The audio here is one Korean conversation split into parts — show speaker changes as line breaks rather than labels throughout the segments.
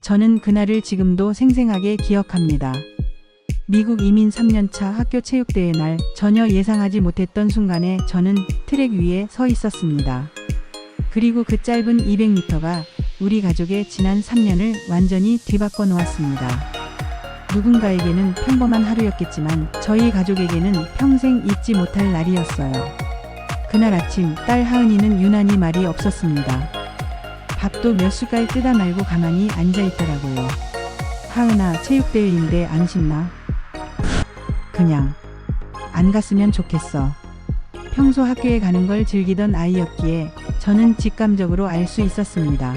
저는 그날을 지금도 생생하게 기억합니다. 미국 이민 3년차 학교 체육대회 날 전혀 예상하지 못했던 순간에 저는 트랙 위에 서 있었습니다. 그리고 그 짧은 200m가 우리 가족의 지난 3년을 완전히 뒤바꿔 놓았습니다. 누군가에게는 평범한 하루였겠지만 저희 가족에게는 평생 잊지 못할 날이었어요. 그날 아침 딸 하은이는 유난히 말이 없었습니다. 밥도 몇 숟갈 뜯어 말고 가만히 앉아 있더라고요. 하은아, 체육대회인데 안 신나? 그냥 안 갔으면 좋겠어. 평소 학교에 가는 걸 즐기던 아이였기에 저는 직감적으로 알 수 있었습니다.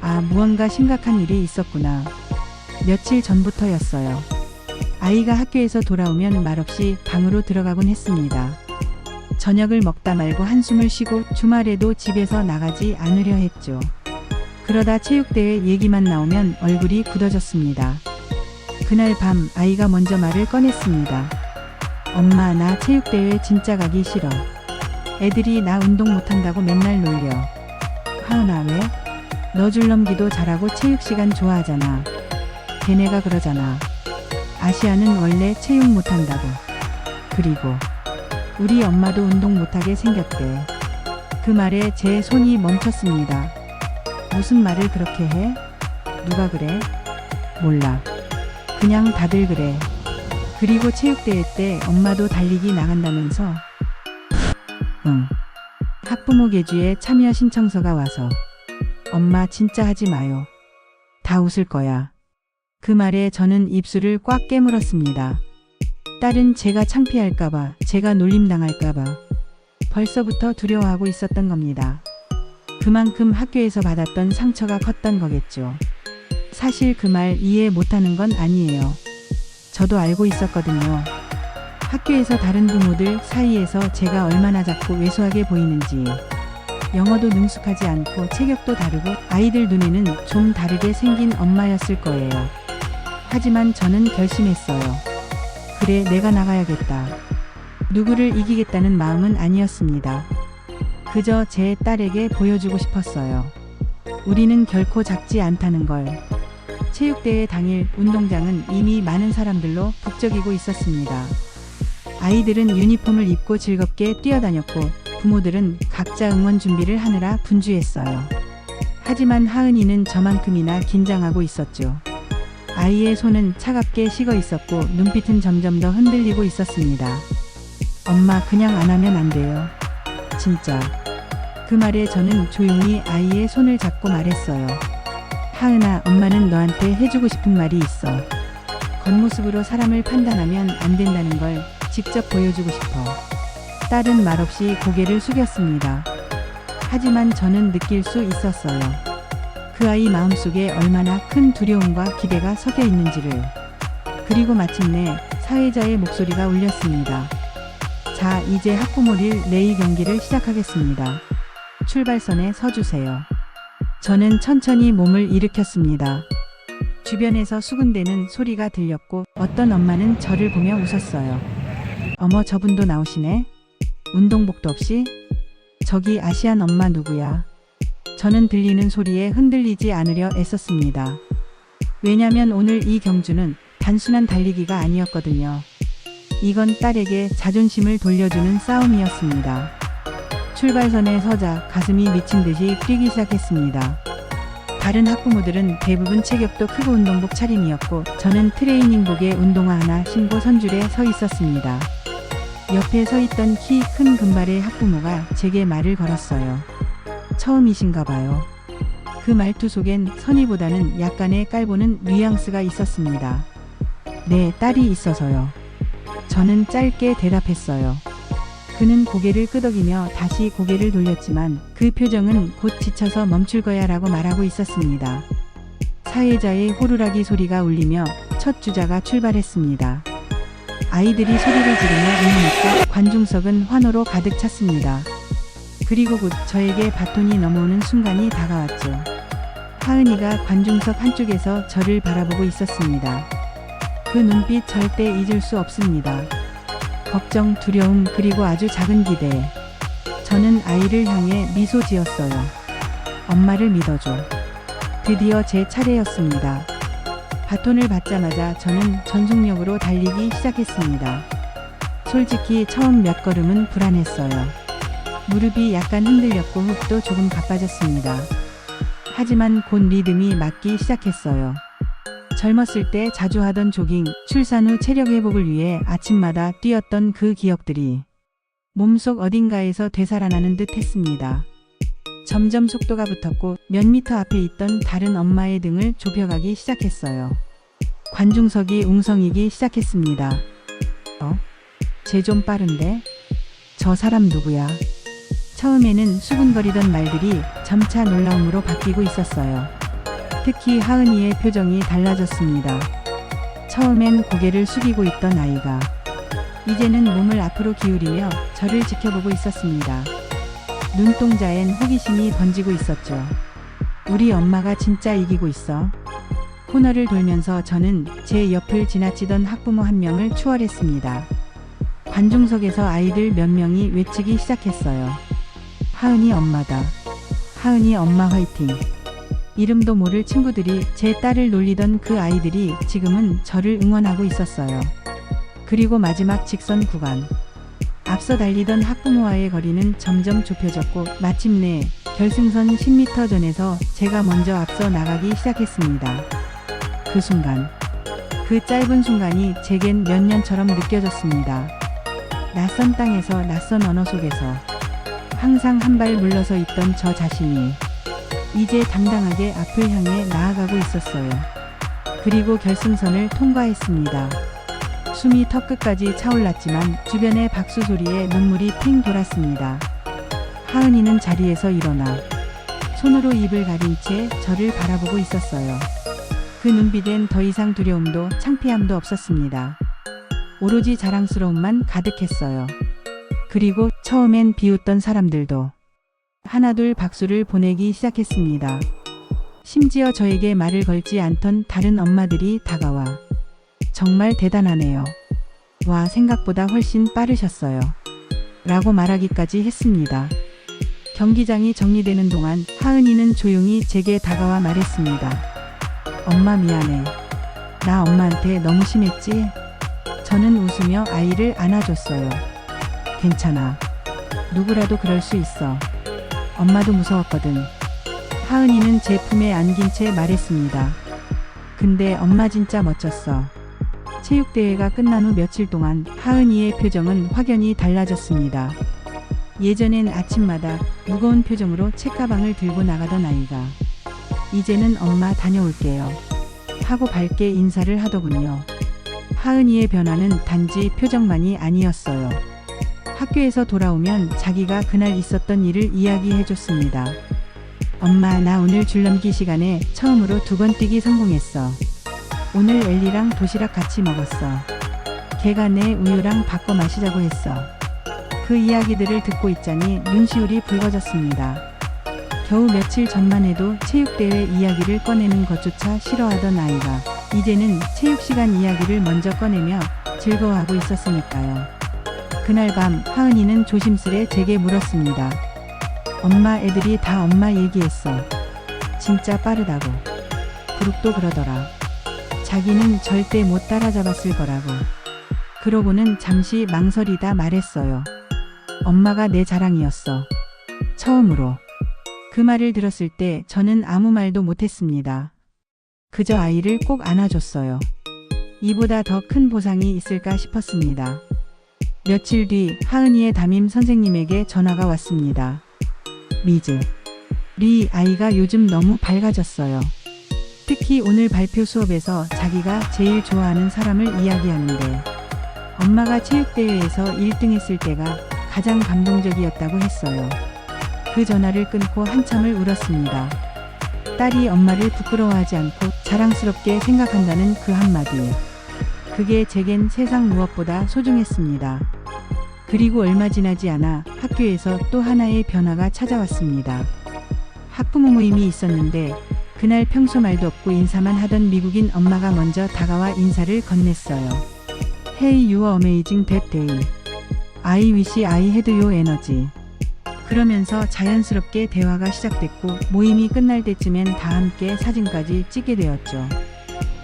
아, 무언가 심각한 일이 있었구나. 며칠 전부터였어요. 아이가 학교에서 돌아오면 말없이 방으로 들어가곤 했습니다. 저녁을 먹다 말고 한숨을 쉬고 주말에도 집에서 나가지 않으려 했죠. 그러다 체육대회 얘기만 나오면 얼굴이 굳어졌습니다. 그날 밤 아이가 먼저 말을 꺼냈습니다. 엄마, 나 체육대회 진짜 가기 싫어. 애들이 나 운동 못한다고 맨날 놀려. 하은아, 왜? 너 줄넘기도 잘하고 체육시간 좋아하잖아. 걔네가 그러잖아. 아시아는 원래 체육 못한다고. 그리고 우리 엄마도 운동 못하게 생겼대. 그 말에 제 손이 멈췄습니다. 무슨 말을 그렇게 해? 누가 그래? 몰라. 그냥 다들 그래. 그리고 체육대회 때 엄마도 달리기 나간다면서? 응. 학부모 계주에 참여 신청서가 와서. 엄마 진짜 하지 마요. 다 웃을 거야. 그 말에 저는 입술을 꽉 깨물었습니다. 딸은 제가 창피할까봐, 제가 놀림당할까봐 벌써부터 두려워하고 있었던 겁니다. 그만큼 학교에서 받았던 상처가 컸던 거겠죠. 사실 그 말 이해 못하는 건 아니에요. 저도 알고 있었거든요. 학교에서 다른 부모들 사이에서 제가 얼마나 작고 왜소하게 보이는지, 영어도 능숙하지 않고 체격도 다르고 아이들 눈에는 좀 다르게 생긴 엄마였을 거예요. 하지만 저는 결심했어요. 그래, 내가 나가야겠다. 누구를 이기겠다는 마음은 아니었습니다. 그저 제 딸에게 보여주고 싶었어요. 우리는 결코 작지 않다는 걸. 체육대회 당일 운동장은 이미 많은 사람들로 북적이고 있었습니다. 아이들은 유니폼을 입고 즐겁게 뛰어다녔고 부모들은 각자 응원 준비를 하느라 분주했어요. 하지만 하은이는 저만큼이나 긴장하고 있었죠. 아이의 손은 차갑게 식어 있었고 눈빛은 점점 더 흔들리고 있었습니다. 엄마, 그냥 안 하면 안 돼요. 진짜. 그 말에 저는 조용히 아이의 손을 잡고 말했어요. 하은아, 엄마는 너한테 해주고 싶은 말이 있어. 겉모습으로 사람을 판단하면 안 된다는 걸 직접 보여주고 싶어. 딸은 말없이 고개를 숙였습니다. 하지만 저는 느낄 수 있었어요. 그 아이 마음속에 얼마나 큰 두려움과 기대가 섞여 있는지를. 그리고 마침내 사회자의 목소리가 울렸습니다. 자, 이제 학부모 릴레이 경기를 시작하겠습니다. 출발선에 서주세요. 저는 천천히 몸을 일으켰습니다. 주변에서 수군대는 소리가 들렸고 어떤 엄마는 저를 보며 웃었어요. 어머, 저분도 나오시네? 운동복도 없이? 저기 아시안 엄마 누구야? 저는 들리는 소리에 흔들리지 않으려 애썼습니다. 왜냐면 오늘 이 경주는 단순한 달리기가 아니었거든요. 이건 딸에게 자존심을 돌려주는 싸움이었습니다. 출발선에 서자 가슴이 미친 듯이 뛰기 시작했습니다. 다른 학부모들은 대부분 체격도 크고 운동복 차림이었고 저는 트레이닝복에 운동화 하나 신고 선줄에 서 있었습니다. 옆에 서 있던 키 큰 금발의 학부모가 제게 말을 걸었어요. 처음이신가 봐요. 그 말투 속엔 선의보다는 약간의 깔보는 뉘앙스가 있었습니다. 네, 딸이 있어서요. 저는 짧게 대답했어요. 그는 고개를 끄덕이며 다시 고개를 돌렸지만 그 표정은 곧 지쳐서 멈출 거야 라고 말하고 있었습니다. 사회자의 호루라기 소리가 울리며 첫 주자가 출발했습니다. 아이들이 소리를 지르며 응원했고 관중석은 환호로 가득 찼습니다. 그리고 곧 저에게 바톤이 넘어오는 순간이 다가왔죠. 하은이가 관중석 한쪽에서 저를 바라보고 있었습니다. 그 눈빛 절대 잊을 수 없습니다. 걱정, 두려움, 그리고 아주 작은 기대. 저는 아이를 향해 미소 지었어요. 엄마를 믿어줘. 드디어 제 차례였습니다. 바톤을 받자마자 저는 전속력으로 달리기 시작했습니다. 솔직히 처음 몇 걸음은 불안했어요. 무릎이 약간 흔들렸고 호흡도 조금 가빠졌습니다. 하지만 곧 리듬이 맞기 시작했어요. 젊었을 때 자주 하던 조깅, 출산 후 체력 회복을 위해 아침마다 뛰었던 그 기억들이 몸속 어딘가에서 되살아나는 듯 했습니다. 점점 속도가 붙었고 몇 미터 앞에 있던 다른 엄마의 등을 좁혀가기 시작했어요. 관중석이 웅성이기 시작했습니다. 쟤 좀 빠른데? 저 사람 누구야? 처음에는 수군거리던 말들이 점차 놀라움으로 바뀌고 있었어요. 특히 하은이의 표정이 달라졌습니다. 처음엔 고개를 숙이고 있던 아이가 이제는 몸을 앞으로 기울이며 저를 지켜보고 있었습니다. 눈동자엔 호기심이 번지고 있었죠. 우리 엄마가 진짜 이기고 있어. 코너를 돌면서 저는 제 옆을 지나치던 학부모 한 명을 추월했습니다. 관중석에서 아이들 몇 명이 외치기 시작했어요. 하은이 엄마다. 하은이 엄마 화이팅. 이름도 모를 친구들이 제 딸을 놀리던 그 아이들이 지금은 저를 응원하고 있었어요. 그리고 마지막 직선 구간. 앞서 달리던 학부모와의 거리는 점점 좁혀졌고 마침내 결승선 10m 전에서 제가 먼저 앞서 나가기 시작했습니다. 그 순간, 그 짧은 순간이 제겐 몇 년처럼 느껴졌습니다. 낯선 땅에서 낯선 언어 속에서 항상 한 발 물러서 있던 저 자신이 이제 당당하게 앞을 향해 나아가고 있었어요. 그리고 결승선을 통과했습니다. 숨이 턱끝까지 차올랐지만 주변의 박수 소리에 눈물이 핑 돌았습니다. 하은이는 자리에서 일어나 손으로 입을 가린 채 저를 바라보고 있었어요. 그 눈빛엔 더 이상 두려움도 창피함도 없었습니다. 오로지 자랑스러움만 가득했어요. 그리고 처음엔 비웃던 사람들도 하나둘 박수를 보내기 시작했습니다. 심지어 저에게 말을 걸지 않던 다른 엄마들이 다가와 정말 대단하네요. 와, 생각보다 훨씬 빠르셨어요. 라고 말하기까지 했습니다. 경기장이 정리되는 동안 하은이는 조용히 제게 다가와 말했습니다. 엄마 미안해. 나 엄마한테 너무 심했지? 저는 웃으며 아이를 안아줬어요. 괜찮아. 누구라도 그럴 수 있어. 엄마도 무서웠거든. 하은이는 제 품에 안긴 채 말했습니다. 근데 엄마 진짜 멋졌어. 체육대회가 끝난 후 며칠 동안 하은이의 표정은 확연히 달라졌습니다. 예전엔 아침마다 무거운 표정으로 책가방을 들고 나가던 아이가 이제는 엄마 다녀올게요. 하고 밝게 인사를 하더군요. 하은이의 변화는 단지 표정만이 아니었어요. 학교에서 돌아오면 자기가 그날 있었던 일을 이야기해줬습니다. 엄마, 나 오늘 줄넘기 시간에 처음으로 2번 뛰기 성공했어. 오늘 엘리랑 도시락 같이 먹었어. 걔가 내 우유랑 바꿔 마시자고 했어. 그 이야기들을 듣고 있자니 눈시울이 붉어졌습니다. 겨우 며칠 전만 해도 체육대회 이야기를 꺼내는 것조차 싫어하던 아이가 이제는 체육시간 이야기를 먼저 꺼내며 즐거워하고 있었으니까요. 그날 밤 하은이는 조심스레 제게 물었습니다. 엄마, 애들이 다 엄마 얘기했어. 진짜 빠르다고. 브룩도 그러더라. 자기는 절대 못 따라잡았을 거라고. 그러고는 잠시 망설이다 말했어요. 엄마가 내 자랑이었어. 처음으로. 그 말을 들었을 때 저는 아무 말도 못했습니다. 그저 아이를 꼭 안아줬어요. 이보다 더 큰 보상이 있을까 싶었습니다. 며칠 뒤 하은이의 담임 선생님에게 전화가 왔습니다. 미즈, 리 아이가 요즘 너무 밝아졌어요. 특히 오늘 발표 수업에서 자기가 제일 좋아하는 사람을 이야기하는데 엄마가 체육대회에서 1등 했을 때가 가장 감동적이었다고 했어요. 그 전화를 끊고 한참을 울었습니다. 딸이 엄마를 부끄러워하지 않고 자랑스럽게 생각한다는 그 한마디. 그게 제겐 세상 무엇보다 소중했습니다. 그리고 얼마 지나지 않아 학교에서 또 하나의 변화가 찾아왔습니다. 학부모 모임이 있었는데 그날 평소 말도 없고 인사만 하던 미국인 엄마가 먼저 다가와 인사를 건넸어요. Hey, you are amazing that day. I wish I had your energy. 그러면서 자연스럽게 대화가 시작됐고 모임이 끝날 때쯤엔 다 함께 사진까지 찍게 되었죠.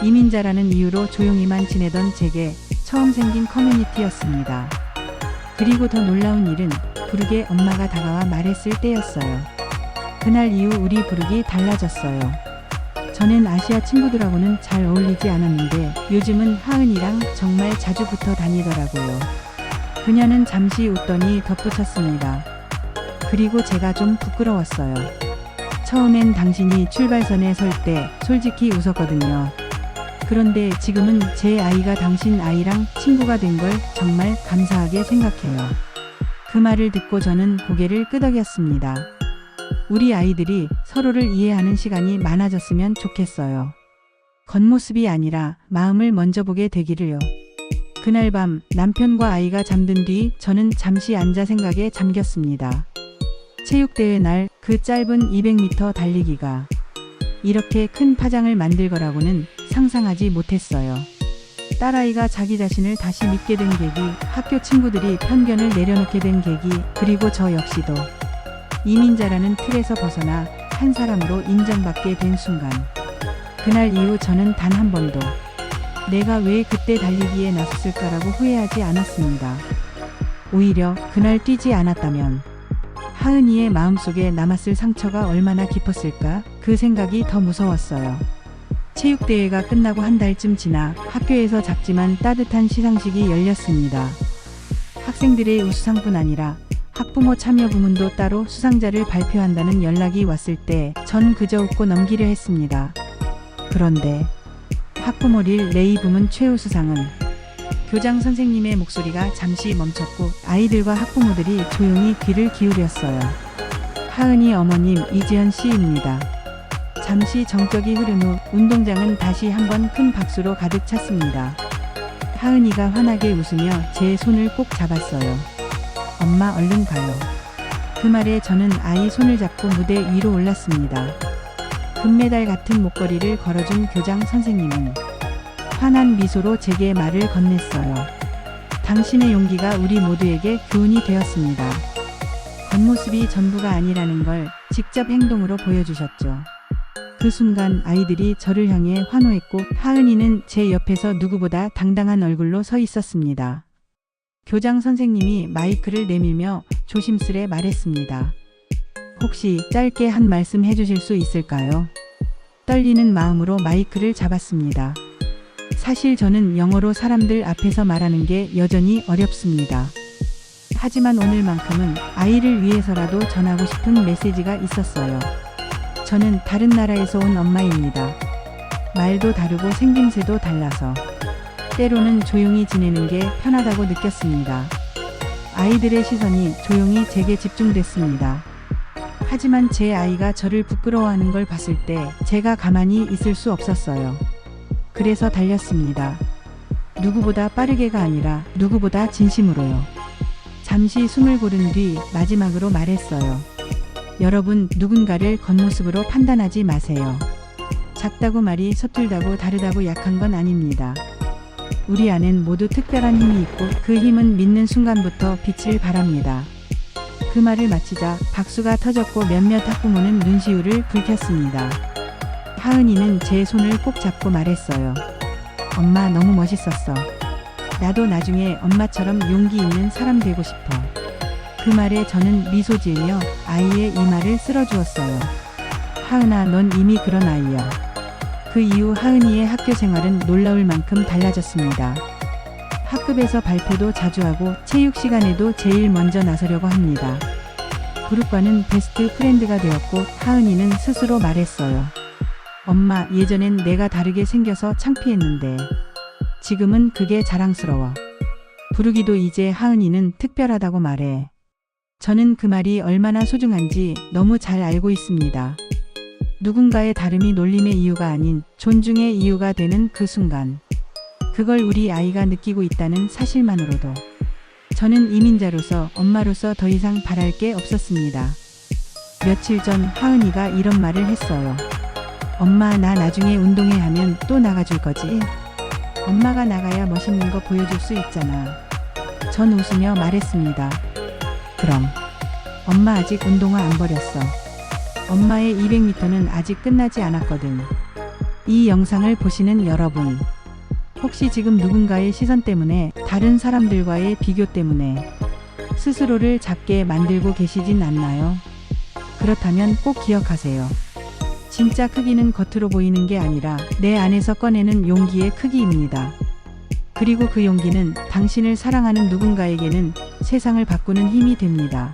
이민자라는 이유로 조용히만 지내던 제게 처음 생긴 커뮤니티였습니다. 그리고 더 놀라운 일은 부르게 엄마가 다가와 말했을 때였어요. 그날 이후 우리 부르기 달라졌어요. 저는 아시아 친구들하고는 잘 어울리지 않았는데 요즘은 하은이랑 정말 자주 붙어 다니더라고요. 그녀는 잠시 웃더니 덧붙였습니다. 그리고 제가 좀 부끄러웠어요. 처음엔 당신이 출발선에 설 때 솔직히 웃었거든요. 그런데 지금은 제 아이가 당신 아이랑 친구가 된 걸 정말 감사하게 생각해요. 그 말을 듣고 저는 고개를 끄덕였습니다. 우리 아이들이 서로를 이해하는 시간이 많아졌으면 좋겠어요. 겉모습이 아니라 마음을 먼저 보게 되기를요. 그날 밤 남편과 아이가 잠든 뒤 저는 잠시 앉아 생각에 잠겼습니다. 체육대회 날 그 짧은 200m 달리기가 이렇게 큰 파장을 만들 거라고는 상상하지 못했어요. 딸아이가 자기 자신을 다시 믿게 된 계기, 학교 친구들이 편견을 내려놓게 된 계기, 그리고 저 역시도 이민자라는 틀에서 벗어나 한 사람으로 인정받게 된 순간. 그날 이후 저는 단 한 번도 내가 왜 그때 달리기에 나섰을까라고 후회하지 않았습니다. 오히려 그날 뛰지 않았다면 하은이의 마음속에 남았을 상처가 얼마나 깊었을까? 그 생각이 더 무서웠어요. 체육대회가 끝나고 한 달쯤 지나 학교에서 작지만 따뜻한 시상식이 열렸습니다. 학생들의 우수상뿐 아니라 학부모 참여 부문도 따로 수상자를 발표한다는 연락이 왔을 때 전 그저 웃고 넘기려 했습니다. 그런데 학부모1 레이 부문 최우수상은 교장 선생님의 목소리가 잠시 멈췄고 아이들과 학부모들이 조용히 귀를 기울였어요. 하은이 어머님 이지연 씨입니다. 잠시 정적이 흐른 후 운동장은 다시 한번 큰 박수로 가득 찼습니다. 하은이가 환하게 웃으며 제 손을 꼭 잡았어요. 엄마 얼른 가요. 그 말에 저는 아이 손을 잡고 무대 위로 올랐습니다. 금메달 같은 목걸이를 걸어준 교장 선생님은 환한 미소로 제게 말을 건넸어요. 당신의 용기가 우리 모두에게 교훈이 되었습니다. 겉모습이 전부가 아니라는 걸 직접 행동으로 보여주셨죠. 그 순간 아이들이 저를 향해 환호했고 하은이는 제 옆에서 누구보다 당당한 얼굴로 서 있었습니다. 교장 선생님이 마이크를 내밀며 조심스레 말했습니다. 혹시 짧게 한 말씀 해주실 수 있을까요? 떨리는 마음으로 마이크를 잡았습니다. 사실 저는 영어로 사람들 앞에서 말하는 게 여전히 어렵습니다. 하지만 오늘만큼은 아이를 위해서라도 전하고 싶은 메시지가 있었어요. 저는 다른 나라에서 온 엄마입니다. 말도 다르고 생김새도 달라서 때로는 조용히 지내는 게 편하다고 느꼈습니다. 아이들의 시선이 조용히 제게 집중됐습니다. 하지만 제 아이가 저를 부끄러워하는 걸 봤을 때 제가 가만히 있을 수 없었어요. 그래서 달렸습니다. 누구보다 빠르게가 아니라 누구보다 진심으로요. 잠시 숨을 고른 뒤 마지막으로 말했어요. 여러분, 누군가를 겉모습으로 판단하지 마세요. 작다고 말이 서툴다고 다르다고 약한 건 아닙니다. 우리 안엔 모두 특별한 힘이 있고 그 힘은 믿는 순간부터 빛을 발합니다. 그 말을 마치자 박수가 터졌고 몇몇 학부모는 눈시울을 붉혔습니다. 하은이는 제 손을 꼭 잡고 말했어요. 엄마 너무 멋있었어. 나도 나중에 엄마처럼 용기 있는 사람 되고 싶어. 그 말에 저는 미소 지으며 아이의 이마를 쓸어주었어요. 하은아, 넌 이미 그런 아이야. 그 이후 하은이의 학교 생활은 놀라울 만큼 달라졌습니다. 학급에서 발표도 자주 하고 체육 시간에도 제일 먼저 나서려고 합니다. 그룹과는 베스트 프렌드가 되었고 하은이는 스스로 말했어요. 엄마, 예전엔 내가 다르게 생겨서 창피했는데 지금은 그게 자랑스러워. 부르기도 이제 하은이는 특별하다고 말해. 저는 그 말이 얼마나 소중한지 너무 잘 알고 있습니다. 누군가의 다름이 놀림의 이유가 아닌 존중의 이유가 되는 그 순간. 그걸 우리 아이가 느끼고 있다는 사실만으로도 저는 이민자로서 엄마로서 더 이상 바랄 게 없었습니다. 며칠 전 하은이가 이런 말을 했어요. 엄마, 나 나중에 운동회 하면 또 나가줄 거지? 엄마가 나가야 멋있는 거 보여줄 수 있잖아. 전 웃으며 말했습니다. 그럼. 엄마 아직 운동화 안 버렸어. 엄마의 200m는 아직 끝나지 않았거든. 이 영상을 보시는 여러분, 혹시 지금 누군가의 시선 때문에, 다른 사람들과의 비교 때문에 스스로를 작게 만들고 계시진 않나요? 그렇다면 꼭 기억하세요. 진짜 크기는 겉으로 보이는 게 아니라 내 안에서 꺼내는 용기의 크기입니다. 그리고 그 용기는 당신을 사랑하는 누군가에게는 세상을 바꾸는 힘이 됩니다.